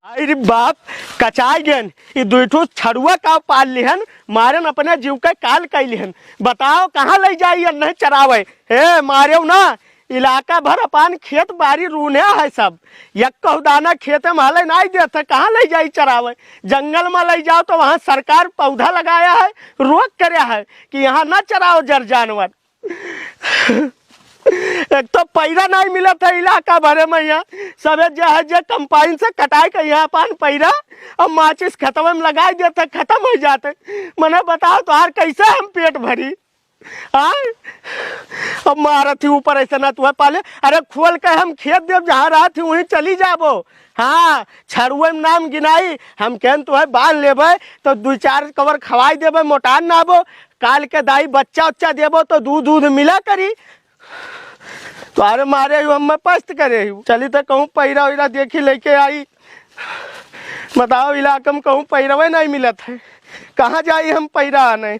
अरे बाप कचाई गेन ये दुठो छड़ुआ का पाल लिहन मारन अपने जीव के काल कैलिहन। बताओ कहाँ ले जाइए नहीं चरावे हे मारे ना इलाका भर अपन खेत बाड़ी रूने है सब एक कहदाना खेत में हले नहीं देते कहाँ ले जाई चरावे। जंगल में ले जाओ तो वहाँ सरकार पौधा लगाया है रोक करे है कि यहाँ ना चराओ जर जानवर। एक तो पैरा नहीं मिला था इलाका भरे में यहाँ सब जो कंपाइन से कटाई के यहाँ पान पैरा और माचिस खत्म में लगाई देते खत्म हो जाते। मैंने बताओ तो यार कैसे हम पेट भरी अब मारा थी ऊपर ऐसा ना तुम्हें पाले। अरे खोल के हम खेत देव जहाँ रहा थी वहीं चली जाबो। हाँ छड़ुए में नाम गिनाई हम कहन तुम्हें बांध लेबे तो 2-4 कवर खवाई देबे मोटान ना आबो काल के दाई बच्चा उच्चा देबो तो दूध मिला करी। तो अरे मारे हम पस्त करे चली तो कहूँ पैरा वैरा देखी लेके आई। बताओ इलाका में कहूँ पैरवे नहीं मिलत है कहाँ जाई हम पैरा आने।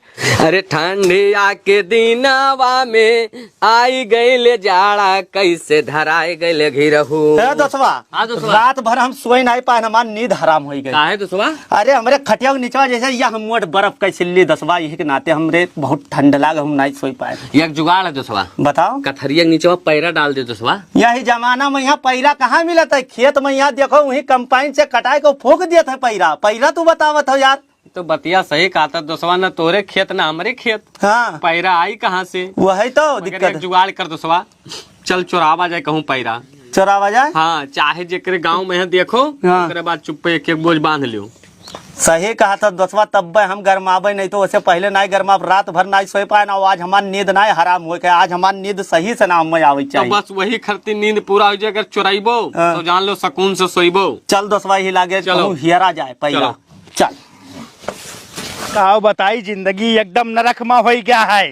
अरे ठंडिया के दिनवा में आई गईले जाड़ा कैसे धराए गईले घिरहू। दोस्तवा रात भर हम सोई नहीं पाए हमार नींद हराम हो गई। काहे दोस्तवा? अरे हमरे खटिया के नीचवा जैसे या हम बर्फ कैसे ली दसवा यही के नाते हमरे बहुत ठंड लाग हम नहीं सोई पाए। एक जुगाड़ है दोस्तवा बताओ। कथरिया के नीचे पैरा डाल दे दोस्तवा। यही जमाना में यहाँ पैरा कहाँ मिलता है खेत में यहाँ देखो वही कंपाइन से कटाई को फूक दिया था पैरा तू बतावत हो यार। तो बतिया सही कहा था दोस्तवा ना तोरे खेत ना हमारे खेत। हाँ पैरा आई कहाँ से वही तो दिक्कत। जुगाड़ कर दोस्तवा चल चुरावा जाए कहूँ पैरा चुरावा जाए। हाँ चाहे जेकरे गाँव में है देखो उसके बाद चुप्पे एक बोझ बांध लियो। सही कहा था दोस्तवा तब हम गरमाबे नहीं तो वैसे पहले नहीं गरमा रात भर नहीं सोई पाए ना आज हमार नींद नहीं हराम हो गया। आज हमार नींद सही से ना में आवे चाहिए। तो बस वही खरती नींद पूरा हो जाए अगर चुराइबो तो जान लो सुकून से सोइबो। चल दोस्तवा ही लागे चलो हियरा जाए पैरा चल। आओ बताई जिंदगी एकदम नरकमा हो गया है।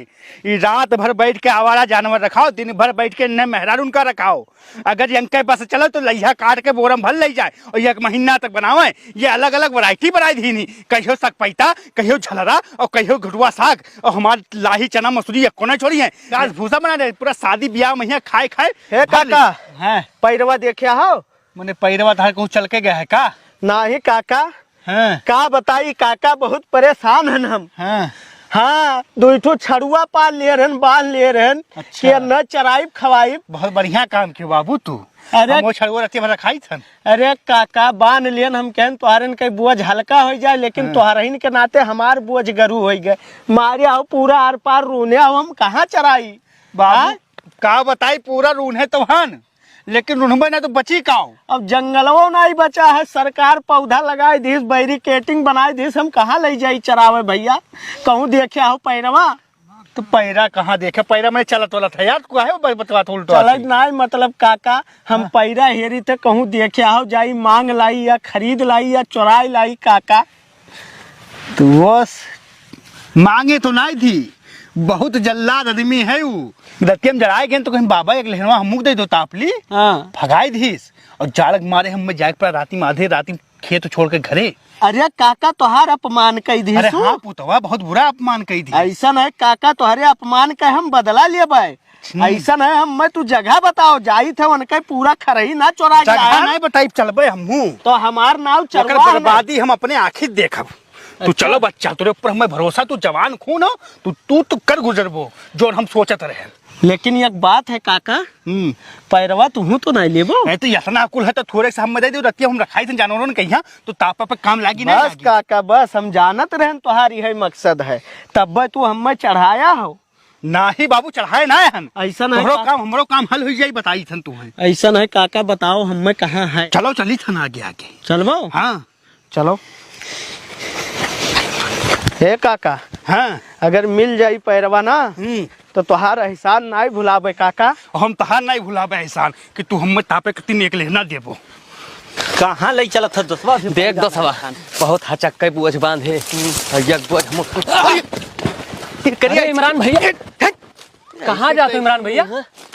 ये रात भर बैठ के आवारा जानवर रखाओ दिन भर बैठ के न मेहरार उनका रखाओ। अगर ये अंके पास चलो तो लइहा काट के बोरम भर ले जाए और 1 महीना तक बनावे। ये अलग अलग वैरायटी बनाई दी नहीं कहियो सकपैता कहियो झलरा और कहियो घुटुआ साग और हमार लाही चना मसूरी कोना छोड़ी है घास भूसा बना दे पूरा शादी ब्याह में खाए खाए। काका है पैरवा देखे हो मैंने पैरवा धार कहूँ चल के गया है का ना ही काका। हाँ। का बताई काका बहुत परेशान हैं हम। हाँ 2 छड़ुआ पाल लिए रहन बांध लिए रहन। अच्छा। कि न चराई खवाई बहुत बढ़िया काम किया बाबू तू। अरे वो छड़ुआ रखते भर खाई थन। अरे काका बांध लियन हम कहन तुहारन के बोझ हल्का हो जाए लेकिन तुहारन के नाते हमार बोझ गरू हो गए मारे आओ पूरा आर पार रूने आओ हम कहाँ चराई बाबू। का बताई पूरा रूने तो हन लेकिन रुनबे ना तो बची काओ। अब जंगलों नहीं बचा है सरकार पौधा लगाई दी बैरिकेटिंग बनाई दी हम कहाँ ले जाई चरावे भैया कहूँ देखे हो पैरवा। तो पैरा कहाँ देखे पैरा में चलत वाला था यार बतवा तो उल्टा चल नहीं मतलब काका हम पैरा हेरी थे कहूँ देखे हो जाई मांग लाई या खरीद लाई या चुराई लाई काका। तो बस मांगे तो नहीं थी बहुत जल्लाद आदमी है वो रतियम जड़ाए गए तो कहीं बाबा एक लहनवा हम दे दो तापली भगाई धीस और जाड़क मारे हम जाए पर राती में आधे राती खेत छोड़ के घरे। अरे काका तोहार अपमान कही दी। अरे हाँ पुतवा बहुत बुरा अपमान कही दी। ऐसा है काका तोहरे अपमान का हम बदला लिए ऐसा है हम मैं तू जगह बताओ जाई थे उनके पूरा खरही ना चोरा नहीं बताई चलबे हम तो हमार नाव चल बर्बादी हम अपने आखिर देखब। तू चलो बच्चा तेरे ऊपर हमें भरोसा तू जवान खून हो तू कर गुजरबो जो हम सोचत रहे। लेकिन एक बात है काका पैरवा तू तो नहीं लेबो तो इतना अकुल है तो थोड़े से हम दे दो रतिया हम रखाई थे जानवरों ने कहिया तो तापा पे काम लागी नहीं बस काका बस हम जानत रहन तुम्हारी है मकसद है तब तू हमें चढ़ाया हो ना ही बाबू चढ़ाए ना हन। ऐसा नहीं हमरो काम हल हो जाई बताई थन तू है। ऐसा नहीं काका बताओ हमें कहाँ है। चलो चली थन आगे आगे चलबो। हाँ चलो हे काका। हाँ अगर मिल जाई पैरवा ना तो तुहार एहसान नहीं भुलाबे काका। हम तुहार नहीं भुलाबे एहसान कि तू हम तापे कती एक लेना देबो। कहाँ ले चलत दोस्तवा देख दोस्तवा बहुत हचक्के बोझ बांधे एक बोझ करिए। इमरान भैया कहाँ जाते इमरान भैया?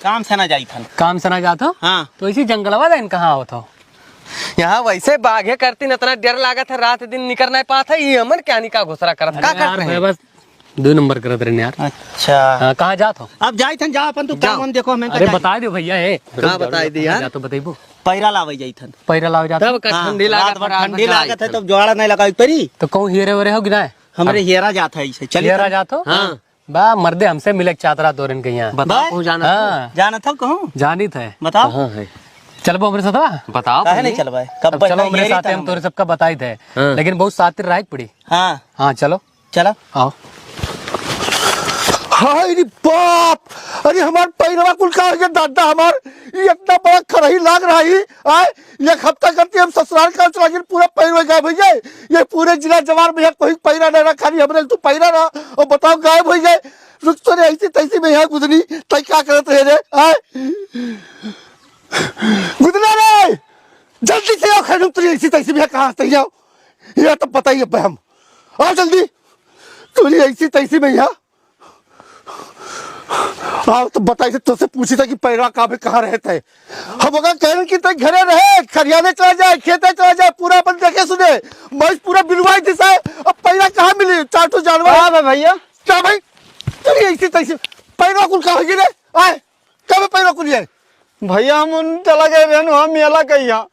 काम से ना जाई थन। काम से ना जातो? हाँ तो इसी जंगलवा दिन कहाँ होता यहाँ वैसे बाघे करती न इतना डर लागत है रात दिन निकल नहीं पाता ये अमन क्या निका घुसरा करत है। बस 2 नंबर करत रहे यार। अच्छा कहाँ जात हो? अब जाई थन जा अपन तू काम देखो हमें अरे बता दो भैया है का बताई दी यार? जा तो बताइबो। पैरा लावे जाई थन। पैरा लाओ जाता ठंडी लागत है तब जोड़ा नहीं लगाई परी। तो कहूँ हीरे वरे हो गिना? हमरे हेरा जात है इसे चलिए हीरा जात हो। हाँ बा मर्दे हमसे मिले चातरा तोरन के यहाँ बताओ जाना हाँ। जाना था कहूँ जानी थे बताओ चलबो हमरे साथ बताओ काहे नहीं चलवाए अब चलो हमरे साथ हम तोरे सबका बताई थे लेकिन बहुत सातिर राय पड़ी। हाँ हाँ चलो चलो आओ। हाय रे बाप, अरे हमार पैरवा कुल का के दादा हमार ये इतना बड़ा खरही लाग रहा है। आए एक हफ्ता करते हम ससुराल का चला गए पूरा पैरवा गायब हो जाए। ये पूरे जिला जवार में कोई पैरा नहीं रखा नहीं हमरे तू पैरा रहा और बताओ गायब हो जाए। रुक तो रे ऐसी तैसी में यहाँ गुदनी तय क्या करत रहे रे। आए गुदना रे जल्दी से आओ खैर तुम ऐसी तैसी में कहाँ से आओ ये तो पता ही है हम आओ जल्दी तुम ऐसी तैसी में यहाँ हाँ तो बताइए तुझसे पूछी था कि पैरा कहाँ रहते हैं। हम अगर कह रहे कि तय घरे रहे खरियाने चला जाए खेते चला जाए पूरा अपन देखे सुने मैं पूरा बिलवाई दिशा है। अब पैरा कहाँ मिली चार जानवर हाँ भैया क्या भाई चलिए ऐसी तैसी पैरा कुल कहाँ गिरे आए कब पैरा कुल है भैया हम चला गए बहन वहाँ मेला कहिया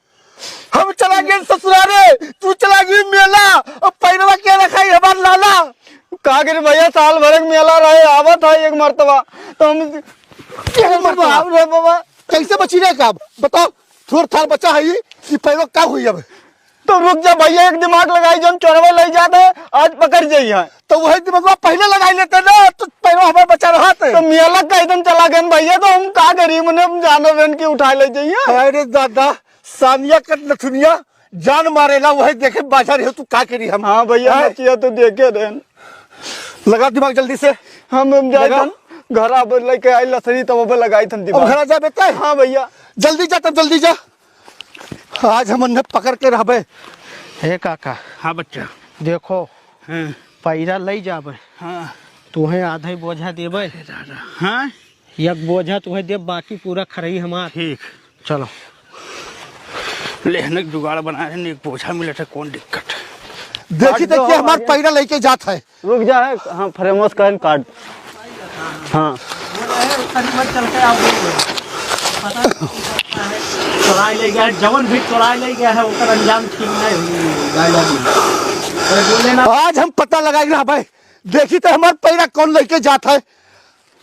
हम चला गए ससुरारे तू चला गई मेला अब पैरवा क्या रखा है हमारा लाला का करे भैया साल भर मेला रहे आवत है एक मर्तबा तो हम रे बाबा कैसे बची रहे का बताओ थोड़ा थाल बचा है ये पैरवा क्या हुई अब तो रुक जा भैया एक दिमाग लगाई जो हम चोरवा ले जाते हैं आज पकड़ जाइए तो वही दिमाग पहले लगा लेते ना तो पैरवा हमारा बचा रहा था। तो मेला का एकदम चला गए भैया तो हम का करी मैंने जानो बहन की उठा ले जाइए। अरे दादा सानिया कट नथुनिया जान मारेला वही देखे बाजार हो तू का करी हम। हाँ भैया बचिया तो देखे रहन लगा दिमाग जल्दी से हम जाए घर अब लेके आई लसरी तब लगाई थन दिमाग घर जा बेटा। हाँ भैया जल्दी जा तब जल्दी जा आज हम पकड़ के रहबे। हे काका हाँ बच्चा देखो हाँ पैरा ले जाबे हाँ तुम्हें आधा ही बोझा देबे हाँ एक बोझा तुम्हें दे बाकी पूरा खरई हमार। ठीक चलो लेहने का जुगाड़ बना रहे एक बोझा मिले थे कौन दिक्कत देखी देखिए हमारा पैरा लेके जाता है। रुक जा है हाँ फ्रेमोस का कार्ड हाँ चुराई ले गया जवन भी चुराई ले गया है उसका अंजाम ठीक नहीं। आज हम पता लगाएंगे भाई देखी तो हमारा पैरा कौन लेके जाता है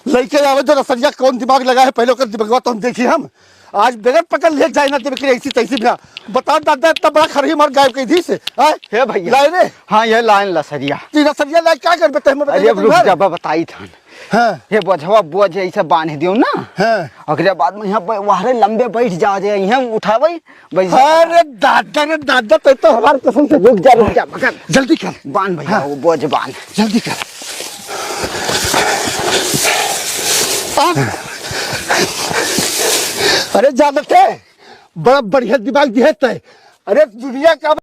लेके आवे जो रसरिया कौन दिमाग लगा है पहले का दिमाग तो हम देखिए हम आज बगैर पकड़ ले जाए ना देख ऐसी तैसी में बताओ दादा इतना बड़ा खरही मार गायब कही थी से हे भैया लाए रे हाँ ये लाइन लसरिया रसरिया लाए क्या कर बेटे हमें अरे रुक जा बताई थन हाँ ये बोझवा बोझ ऐसे बांध दियो ना हाँ अगले बाद में यहाँ वहारे लंबे बैठ जाओ जे यहाँ उठावे अरे दादा तो हमारे कसम से रुक जा पकड़ जल्दी कर बांध भैया वो बोझ बांध जल्दी कर अरे जानते बड़ा बढ़िया दिमाग दिया है अरे दुनिया का